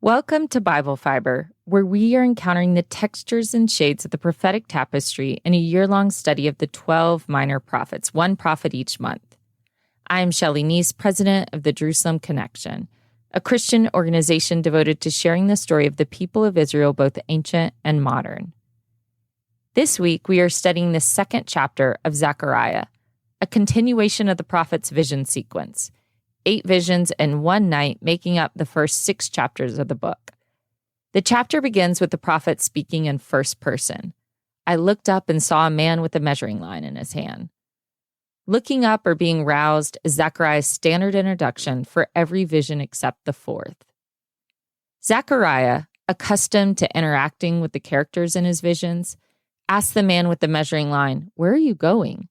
Welcome to Bible Fiber, where we are encountering the textures and shades of the prophetic tapestry in a year-long study of the 12 minor prophets, one prophet each month. I am Shelley Neese, president of the Jerusalem Connection, a Christian organization devoted to sharing the story of the people of Israel, both ancient and modern. This week, we are studying the second chapter of Zechariah, a continuation of the prophet's vision sequence. 8 visions in one night, making up the first 6 chapters of the book. The chapter begins with the prophet speaking in first person. I looked up and saw a man with a measuring line in his hand. Looking up or being roused is Zechariah's standard introduction for every vision except the 4th. Zechariah, accustomed to interacting with the characters in his visions, asked the man with the measuring line, "Where are you going?"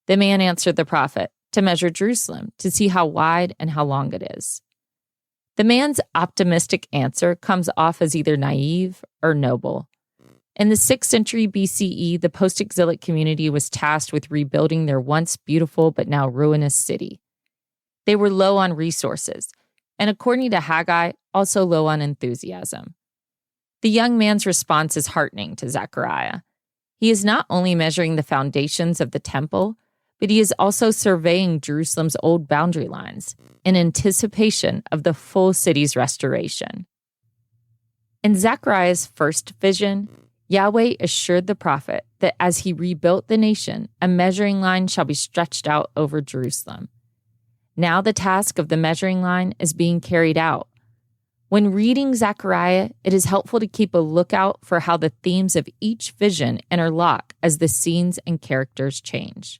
The man answered the prophet, "To measure Jerusalem, to see how wide and how long it is." The man's optimistic answer comes off as either naive or noble. In the 6th century BCE, the postexilic community was tasked with rebuilding their once beautiful but now ruinous city. They were low on resources, and according to Haggai, also low on enthusiasm. The young man's response is heartening to Zechariah. He is not only measuring the foundations of the temple, but he is also surveying Jerusalem's old boundary lines in anticipation of the full city's restoration. In Zechariah's first vision, Yahweh assured the prophet that as he rebuilt the nation, a measuring line shall be stretched out over Jerusalem. Now the task of the measuring line is being carried out. When reading Zechariah, it is helpful to keep a lookout for how the themes of each vision interlock as the scenes and characters change.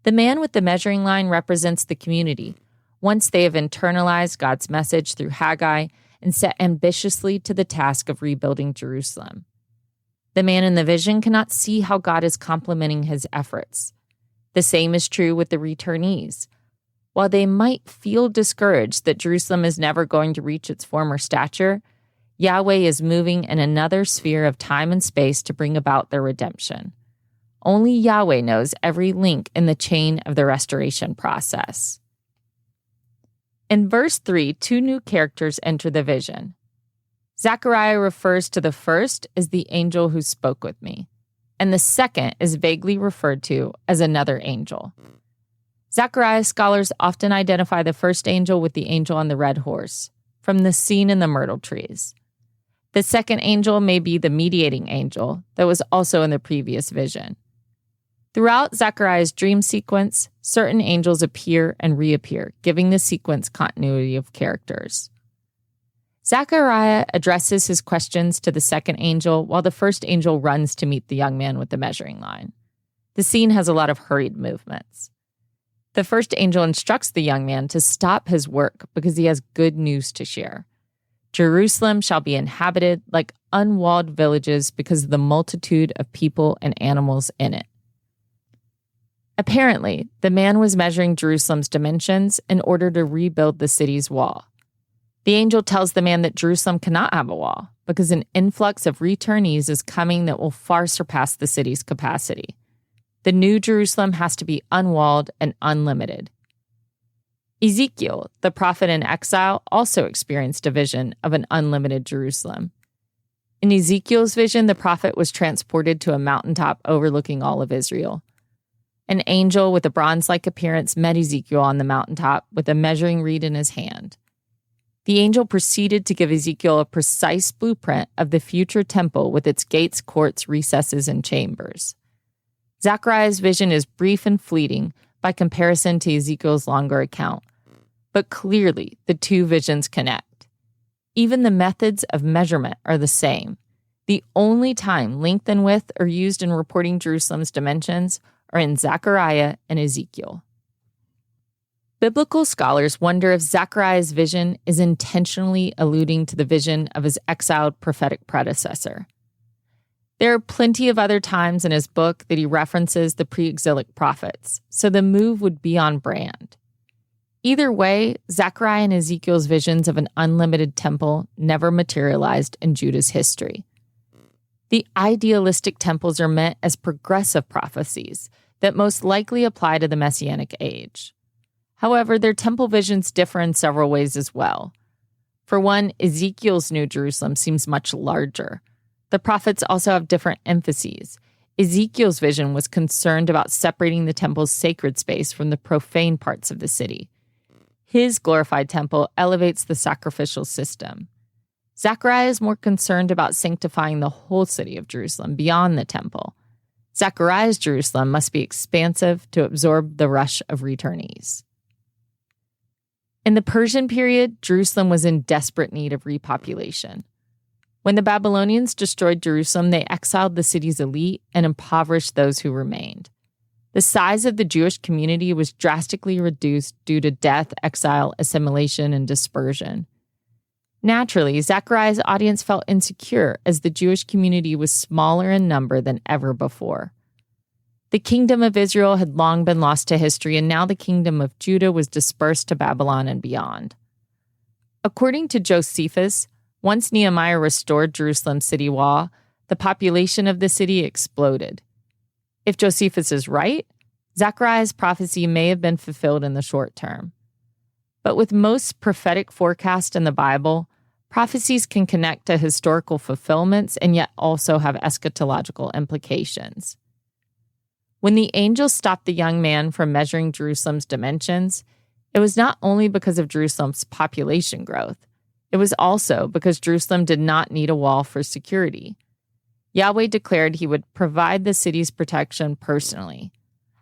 The man with the measuring line represents the community, once they have internalized God's message through Haggai and set ambitiously to the task of rebuilding Jerusalem. The man in the vision cannot see how God is complementing his efforts. The same is true with the returnees. While they might feel discouraged that Jerusalem is never going to reach its former stature, Yahweh is moving in another sphere of time and space to bring about their redemption. Only Yahweh knows every link in the chain of the restoration process. In verse 3, 2 new characters enter the vision. Zechariah refers to the first as the angel who spoke with me, and the second is vaguely referred to as another angel. Zechariah scholars often identify the first angel with the angel on the red horse, from the scene in the myrtle trees. The second angel may be the mediating angel that was also in the previous vision. Throughout Zechariah's dream sequence, certain angels appear and reappear, giving the sequence continuity of characters. Zechariah addresses his questions to the second angel while the first angel runs to meet the young man with the measuring line. The scene has a lot of hurried movements. The first angel instructs the young man to stop his work because he has good news to share. Jerusalem shall be inhabited like unwalled villages because of the multitude of people and animals in it. Apparently, the man was measuring Jerusalem's dimensions in order to rebuild the city's wall. The angel tells the man that Jerusalem cannot have a wall because an influx of returnees is coming that will far surpass the city's capacity. The new Jerusalem has to be unwalled and unlimited. Ezekiel, the prophet in exile, also experienced a vision of an unlimited Jerusalem. In Ezekiel's vision, the prophet was transported to a mountaintop overlooking all of Israel. An angel with a bronze-like appearance met Ezekiel on the mountaintop with a measuring reed in his hand. The angel proceeded to give Ezekiel a precise blueprint of the future temple with its gates, courts, recesses, and chambers. Zechariah's vision is brief and fleeting by comparison to Ezekiel's longer account, but clearly the two visions connect. Even the methods of measurement are the same. The only time length and width are used in reporting Jerusalem's dimensions are in Zechariah and Ezekiel. Biblical scholars wonder if Zechariah's vision is intentionally alluding to the vision of his exiled prophetic predecessor. There are plenty of other times in his book that he references the pre-exilic prophets, so the move would be on brand. Either way, Zechariah and Ezekiel's visions of an unlimited temple never materialized in Judah's history. The idealistic temples are meant as progressive prophecies that most likely apply to the Messianic age. However, their temple visions differ in several ways as well. For one, Ezekiel's New Jerusalem seems much larger. The prophets also have different emphases. Ezekiel's vision was concerned about separating the temple's sacred space from the profane parts of the city. His glorified temple elevates the sacrificial system. Zechariah is more concerned about sanctifying the whole city of Jerusalem beyond the temple. Zechariah's Jerusalem must be expansive to absorb the rush of returnees. In the Persian period, Jerusalem was in desperate need of repopulation. When the Babylonians destroyed Jerusalem, they exiled the city's elite and impoverished those who remained. The size of the Jewish community was drastically reduced due to death, exile, assimilation, and dispersion. Naturally, Zechariah's audience felt insecure as the Jewish community was smaller in number than ever before. The kingdom of Israel had long been lost to history, and now the kingdom of Judah was dispersed to Babylon and beyond. According to Josephus, once Nehemiah restored Jerusalem's city wall, the population of the city exploded. If Josephus is right, Zechariah's prophecy may have been fulfilled in the short term. But with most prophetic forecasts in the Bible, prophecies can connect to historical fulfillments and yet also have eschatological implications. When the angel stopped the young man from measuring Jerusalem's dimensions, it was not only because of Jerusalem's population growth, it was also because Jerusalem did not need a wall for security. Yahweh declared he would provide the city's protection personally.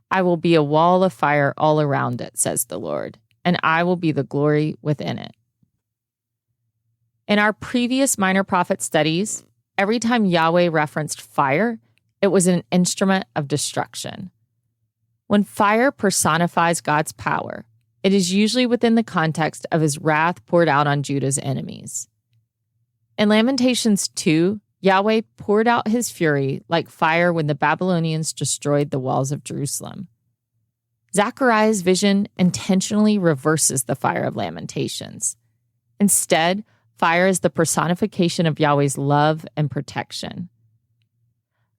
I will be a wall of fire all around it, says the Lord, and I will be the glory within it. In our previous minor prophet studies, every time Yahweh referenced fire, it was an instrument of destruction. When fire personifies God's power, it is usually within the context of his wrath poured out on Judah's enemies. In Lamentations 2, Yahweh poured out his fury like fire when the Babylonians destroyed the walls of Jerusalem. Zechariah's vision intentionally reverses the fire of Lamentations. Instead, fire is the personification of Yahweh's love and protection.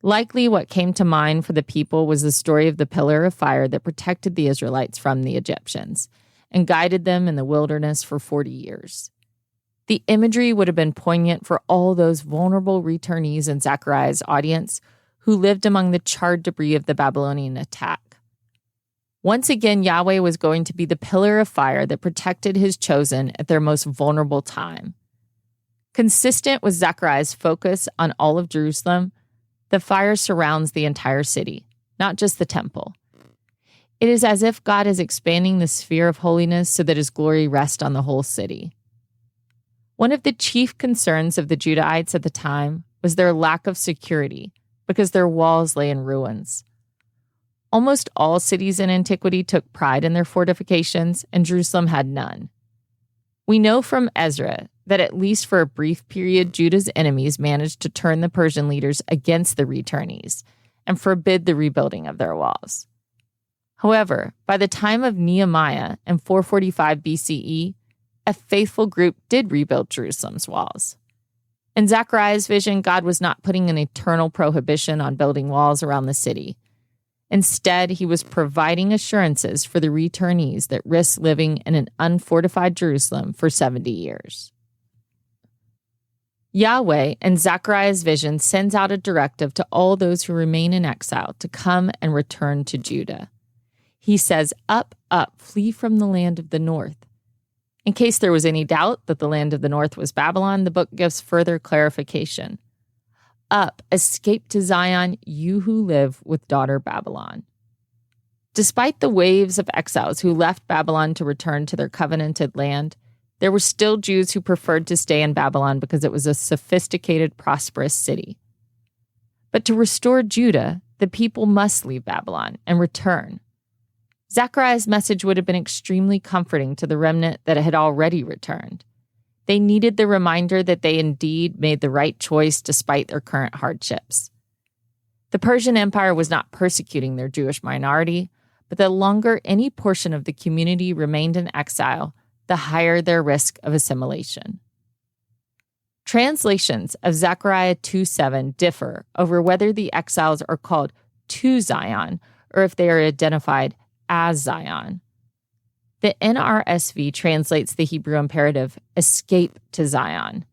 Likely what came to mind for the people was the story of the pillar of fire that protected the Israelites from the Egyptians and guided them in the wilderness for 40 years. The imagery would have been poignant for all those vulnerable returnees in Zechariah's audience who lived among the charred debris of the Babylonian attack. Once again, Yahweh was going to be the pillar of fire that protected his chosen at their most vulnerable time. Consistent with Zechariah's focus on all of Jerusalem, the fire surrounds the entire city, not just the temple. It is as if God is expanding the sphere of holiness so that his glory rests on the whole city. One of the chief concerns of the Judahites at the time was their lack of security because their walls lay in ruins. Almost all cities in antiquity took pride in their fortifications, and Jerusalem had none. We know from Ezra that at least for a brief period, Judah's enemies managed to turn the Persian leaders against the returnees and forbid the rebuilding of their walls. However, by the time of Nehemiah in 445 BCE, a faithful group did rebuild Jerusalem's walls. In Zechariah's vision, God was not putting an eternal prohibition on building walls around the city. Instead, he was providing assurances for the returnees that risked living in an unfortified Jerusalem for 70 years. Yahweh, in Zechariah's vision, sends out a directive to all those who remain in exile to come and return to Judah. He says, "Up, up, flee from the land of the north." In case there was any doubt that the land of the north was Babylon, the book gives further clarification. Up, escape to Zion, you who live with daughter Babylon. Despite the waves of exiles who left Babylon to return to their covenanted land, there were still Jews who preferred to stay in Babylon because it was a sophisticated, prosperous city. But to restore Judah, the people must leave Babylon and return. Zechariah's message would have been extremely comforting to the remnant that had already returned. They needed the reminder that they indeed made the right choice despite their current hardships. The Persian Empire was not persecuting their Jewish minority, but the longer any portion of the community remained in exile, the higher their risk of assimilation. Translations of Zechariah 2:7 differ over whether the exiles are called to Zion or if they are identified as Zion. The NRSV translates the Hebrew imperative, escape to Zion.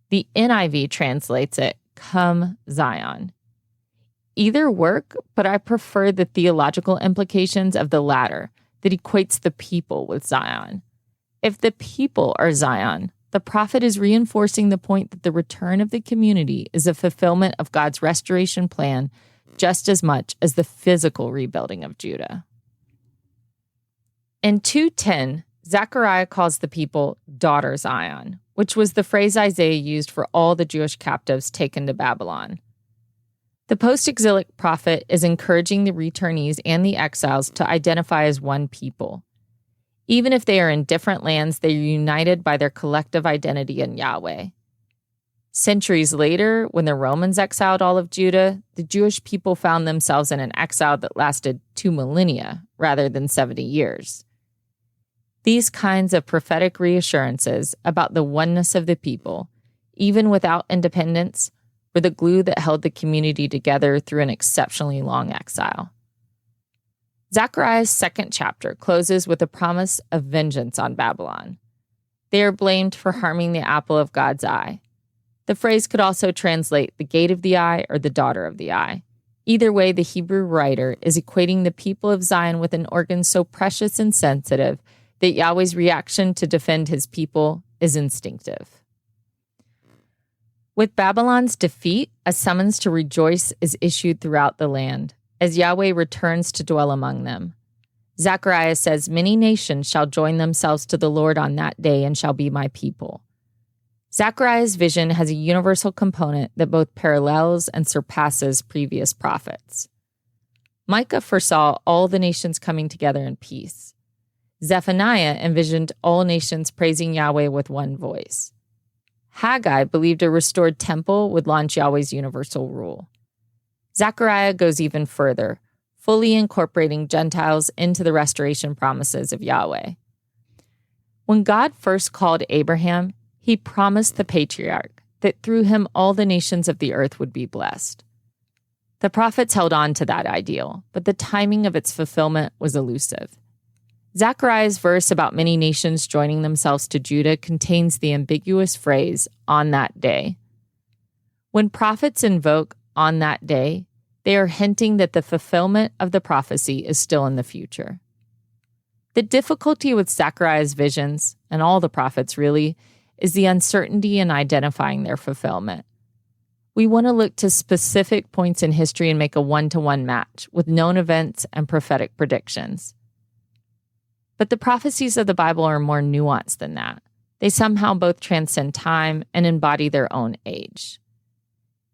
The NIV translates it, come Zion. Either work, but I prefer the theological implications of the latter, that equates the people with Zion. If the people are Zion, the prophet is reinforcing the point that the return of the community is a fulfillment of God's restoration plan just as much as the physical rebuilding of Judah. In 2:10, Zechariah calls the people daughter Zion, which was the phrase Isaiah used for all the Jewish captives taken to Babylon. The postexilic prophet is encouraging the returnees and the exiles to identify as one people. Even if they are in different lands, they are united by their collective identity in Yahweh. Centuries later, when the Romans exiled all of Judah, the Jewish people found themselves in an exile that lasted 2 millennia rather than 70 years. These kinds of prophetic reassurances about the oneness of the people, even without independence, were the glue that held the community together through an exceptionally long exile. Zechariah's second chapter closes with a promise of vengeance on Babylon. They are blamed for harming the apple of God's eye. The phrase could also translate the gate of the eye or the daughter of the eye. Either way, the Hebrew writer is equating the people of Zion with an organ so precious and sensitive that Yahweh's reaction to defend his people is instinctive. With Babylon's defeat, a summons to rejoice is issued throughout the land, as Yahweh returns to dwell among them. Zechariah says, "Many nations shall join themselves to the Lord on that day and shall be my people." Zechariah's vision has a universal component that both parallels and surpasses previous prophets. Micah foresaw all the nations coming together in peace. Zephaniah envisioned all nations praising Yahweh with one voice. Haggai believed a restored temple would launch Yahweh's universal rule. Zechariah goes even further, fully incorporating Gentiles into the restoration promises of Yahweh. When God first called Abraham, he promised the patriarch that through him all the nations of the earth would be blessed. The prophets held on to that ideal, but the timing of its fulfillment was elusive. Zechariah's verse about many nations joining themselves to Judah contains the ambiguous phrase, "on that day." When prophets invoke "on that day," they are hinting that the fulfillment of the prophecy is still in the future. The difficulty with Zechariah's visions, and all the prophets really, is the uncertainty in identifying their fulfillment. We want to look to specific points in history and make a one-to-one match with known events and prophetic predictions. But the prophecies of the Bible are more nuanced than that. They somehow both transcend time and embody their own age.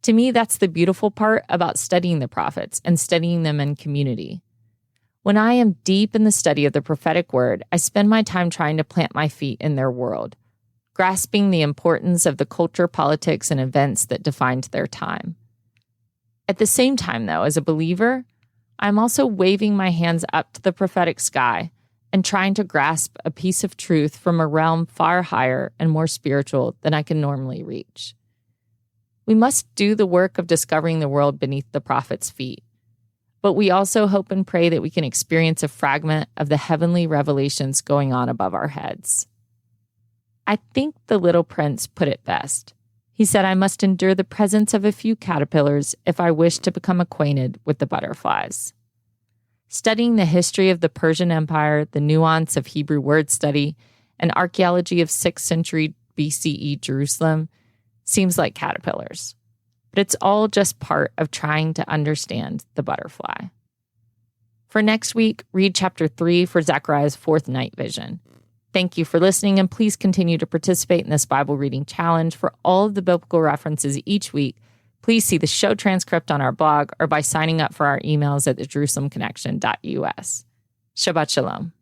To me, that's the beautiful part about studying the prophets and studying them in community. When I am deep in the study of the prophetic word, I spend my time trying to plant my feet in their world, grasping the importance of the culture, politics, and events that defined their time. At the same time, though, as a believer, I'm also waving my hands up to the prophetic sky and trying to grasp a piece of truth from a realm far higher and more spiritual than I can normally reach. We must do the work of discovering the world beneath the prophet's feet, but we also hope and pray that we can experience a fragment of the heavenly revelations going on above our heads. I think the Little Prince put it best. He said, "I must endure the presence of a few caterpillars if I wish to become acquainted with the butterflies." Studying the history of the Persian Empire, the nuance of Hebrew word study, and archaeology of 6th century BCE Jerusalem seems like caterpillars. But it's all just part of trying to understand the butterfly. For next week, read chapter 3 for Zechariah's 4th night vision. Thank you for listening, and please continue to participate in this Bible reading challenge. For all of the biblical references each week, please see the show transcript on our blog or by signing up for our emails at thejerusalemconnection.us. Shabbat Shalom.